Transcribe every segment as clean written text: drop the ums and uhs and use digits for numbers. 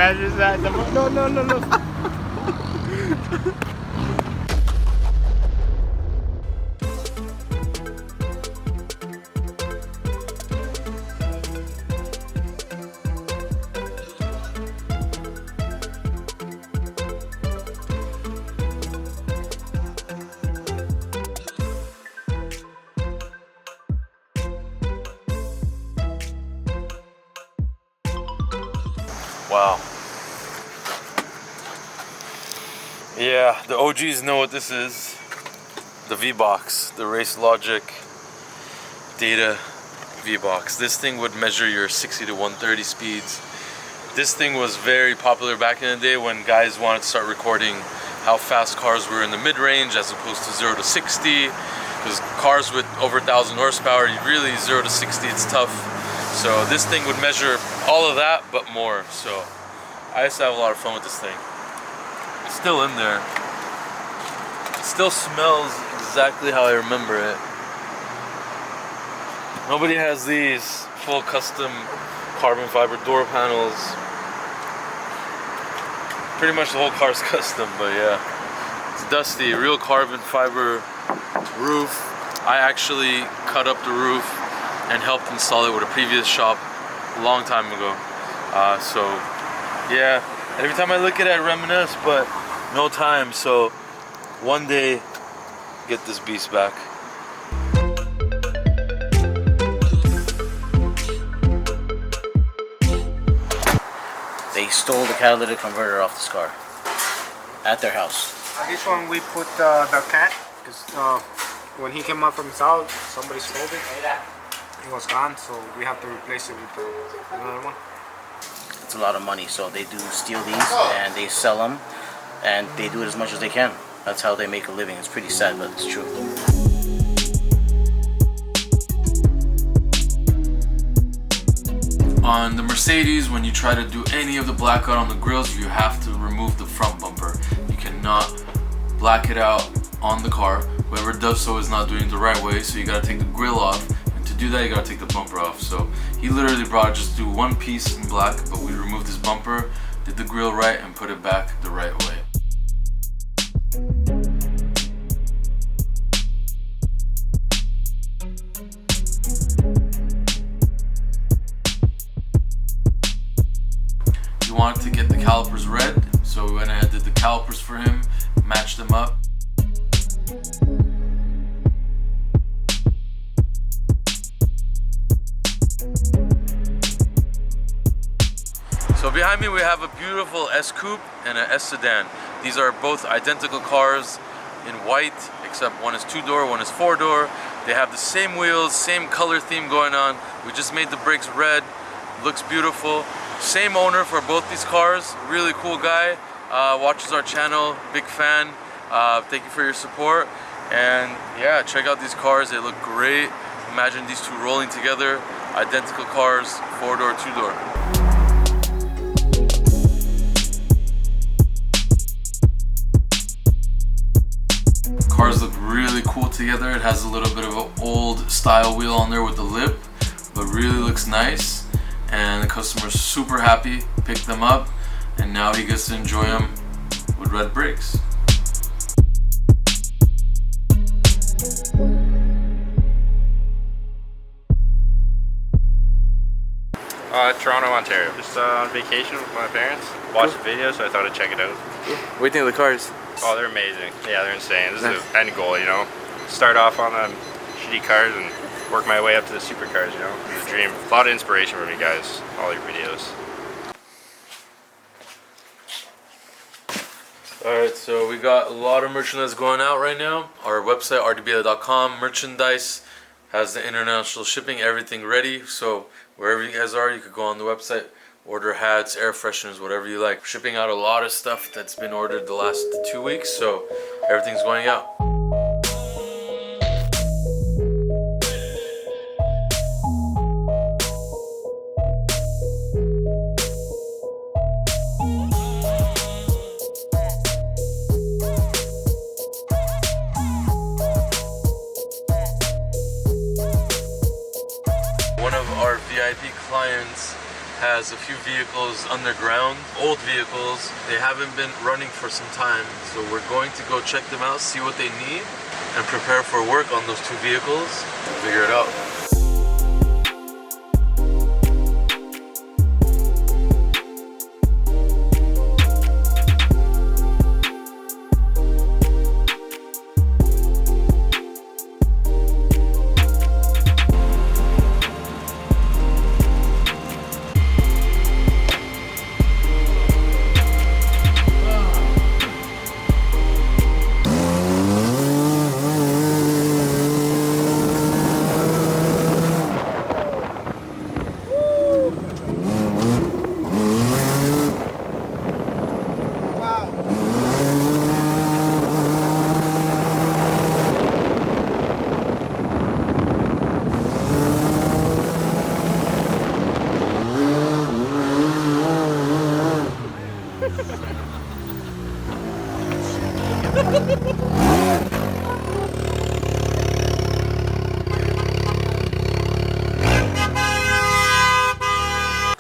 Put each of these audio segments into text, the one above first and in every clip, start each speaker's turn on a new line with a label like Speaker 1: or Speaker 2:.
Speaker 1: measures that. No, no, no, no.
Speaker 2: Wow. Yeah, the OGs know what this is. The V-Box, the Race Logic Data V-Box. This thing would measure your 60 to 130 speeds. This thing was very popular back in the day when guys wanted to start recording how fast cars were in the mid-range as opposed to 0 to 60. Because cars with over 1,000 horsepower, you really 0 to 60, it's tough. So this thing would measure all of that, but more. So I used to have a lot of fun with this thing. It's still in there. It still smells exactly how I remember it. Nobody has these full custom carbon fiber door panels. Pretty much the whole car's custom, but yeah. It's dusty, real carbon fiber roof. I actually cut up the roof and helped install it with a previous shop a long time ago. So yeah, every time I look at it I reminisce, but no time. So one day, get this beast back.
Speaker 3: They stole the catalytic converter off this car at their house.
Speaker 1: This one we put the cat, because when he came up from south, somebody stole it. It was gone, so we have to replace it with another one.
Speaker 3: It's a lot of money, so they do steal these and they sell them, and they do it as much as they can. That's how they make a living. It's pretty sad, but it's true.
Speaker 2: On the Mercedes, when you try to do any of the blackout on the grills, you have to remove the front bumper. You cannot black it out on the car. Whoever does so is not doing it the right way, so you gotta take the grill off. And to do that, you gotta take the bumper off. So he literally brought it just do one piece in black, but we removed this bumper, did the grill right, and put it back the right way. We wanted to get the calipers red, so we went ahead and did the calipers for him, matched them up. So behind me we have a beautiful S Coupe and an S Sedan. These are both identical cars in white, except one is 2-door, one is 4-door. They have the same wheels, same color theme going on. We just made the brakes red, looks beautiful. Same owner for both these cars, really cool guy, watches our channel, big fan. Thank you for your support, and yeah, check out these cars, they look great. Imagine these two rolling together, identical cars, 4-door, 2-door. Cars look really cool together. It has a little bit of an old style wheel on there with the lip, but really looks nice. And the customer's super happy, picked them up, and now he gets to enjoy them with red brakes.
Speaker 4: Toronto, Ontario. Just on vacation with my parents. Watched the video, so I thought I'd check it out.
Speaker 5: What do you think of the cars?
Speaker 4: Oh, they're amazing. Yeah, they're insane. This is the end goal, you know. Start off on the shitty cars and work my way up to the supercars, you know. It's a dream. A lot of inspiration from you guys, all your videos.
Speaker 2: Alright, so we got a lot of merchandise going out right now. Our website, RDBLA.com, merchandise has the international shipping, everything ready. So wherever you guys are, you could go on the website, order hats, air fresheners, whatever you like. We're shipping out a lot of stuff that's been ordered the last 2 weeks, so everything's going out. One of our VIP clients has a few vehicles underground, old vehicles. They haven't been running for some time, so we're going to go check them out, see what they need, and prepare for work on those two vehicles, figure it out.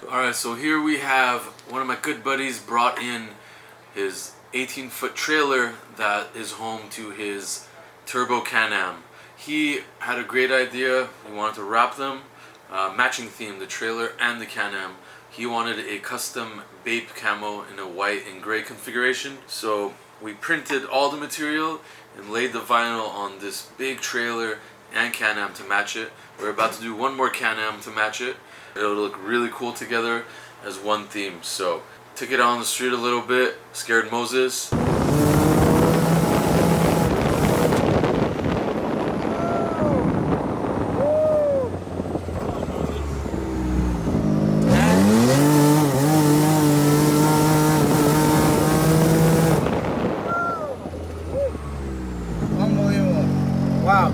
Speaker 2: Alright, so here we have one of my good buddies brought in his 18-foot trailer that is home to his turbo Can-Am. He had a great idea. He wanted to wrap them, matching theme, the trailer and the Can-Am. He wanted a custom BAPE camo in a white and gray configuration. So we printed all the material and laid the vinyl on this big trailer and Can-Am to match it. We're about to do one more Can-Am to match it. It'll look really cool together as one theme. So took it on the street a little bit, scared Moses.
Speaker 1: Unbelievable. Wow.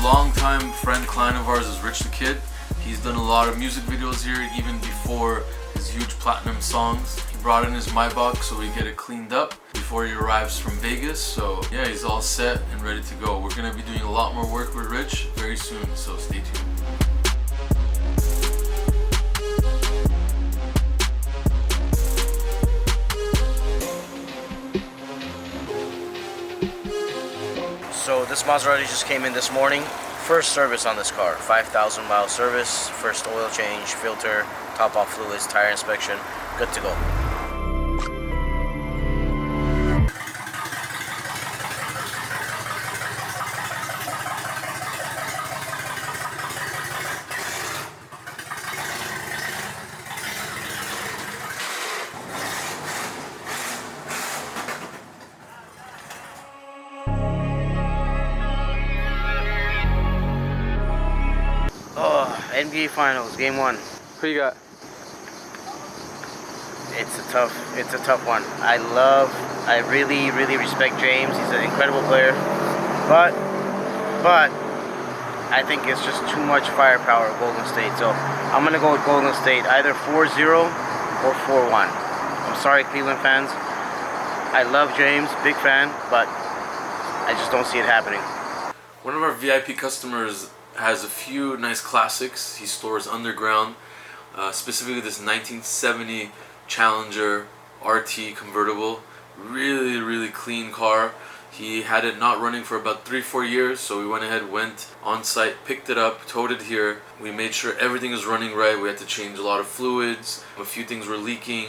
Speaker 2: Longtime friend client of ours is Rich the Kid. He's done a lot of music videos here even before his huge platinum songs. He brought in his Maybach so we get it cleaned up before he arrives from Vegas. So yeah, he's all set and ready to go. We're gonna be doing a lot more work with Rich very soon, so stay tuned.
Speaker 3: So this Maserati just came in this morning. First service on this car, 5,000 mile service, first oil change, filter, top off fluids, tire inspection, good to go. NBA Finals, Game 1.
Speaker 2: Who you got?
Speaker 3: It's a tough one. I really respect James. He's an incredible player, but I think it's just too much firepower at Golden State. So I'm gonna go with Golden State, either 4-0 or 4-1. I'm sorry, Cleveland fans. I love James, big fan, but I just don't see it happening.
Speaker 2: One of our VIP customers has a few nice classics. He stores underground, specifically this 1970 Challenger RT convertible. Really clean car. He had it not running for about 3-4 years, so we went ahead, went on site, picked it up, towed it here. We made sure everything is running right. We had to change a lot of fluids. A few things were leaking.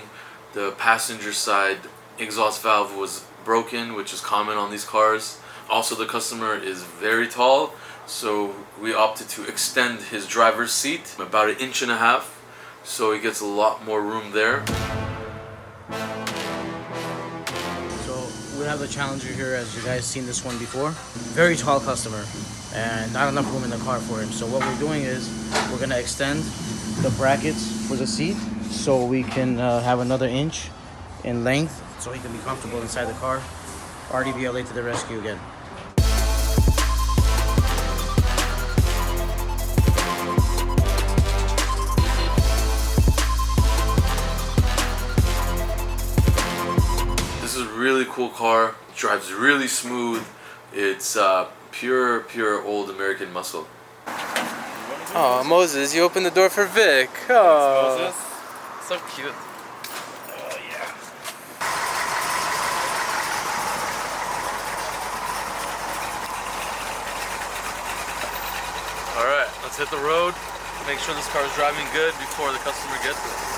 Speaker 2: The passenger side exhaust valve was broken, which is common on these cars. Also, the customer is very tall, so we opted to extend his driver's seat about 1.5 inches, so he gets a lot more room there.
Speaker 3: We have the Challenger here, as you guys seen this one before. Very tall customer, and not enough room in the car for him. So what we're doing is we're gonna extend the brackets for the seat so we can have another inch in length, so he can be comfortable inside the car. RDBLA to the rescue again.
Speaker 2: Really cool car, drives really smooth. It's pure old American muscle.
Speaker 5: Oh, Moses, you opened the door for Vic. Oh,
Speaker 6: Moses, so cute.
Speaker 5: Oh yeah.
Speaker 2: All right, let's hit the road. Make sure this car is driving good before the customer gets it.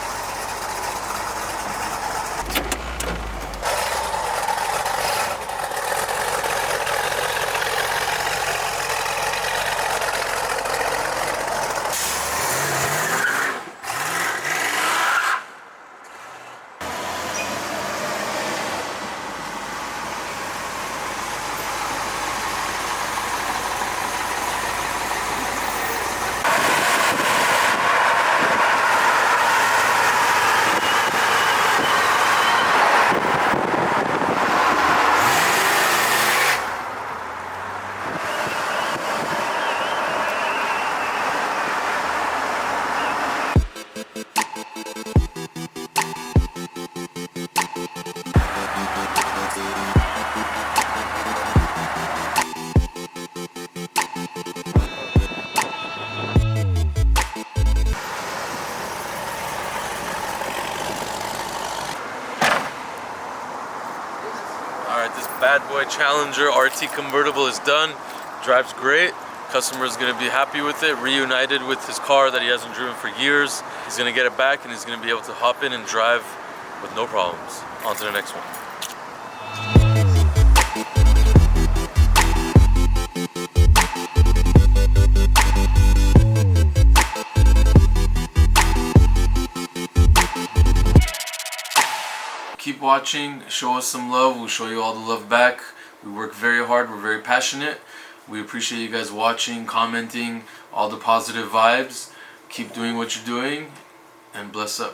Speaker 2: This bad boy Challenger RT convertible is done. Drives great. Customer is going to be happy with it. Reunited with his car that he hasn't driven for years. He's going to get it back and he's going to be able to hop in and drive with no problems. On to the next one. Keep watching, show us some love, we'll show you all the love back. We work very hard, we're very passionate. We appreciate you guys watching, commenting, all the positive vibes. Keep doing what you're doing, and bless up.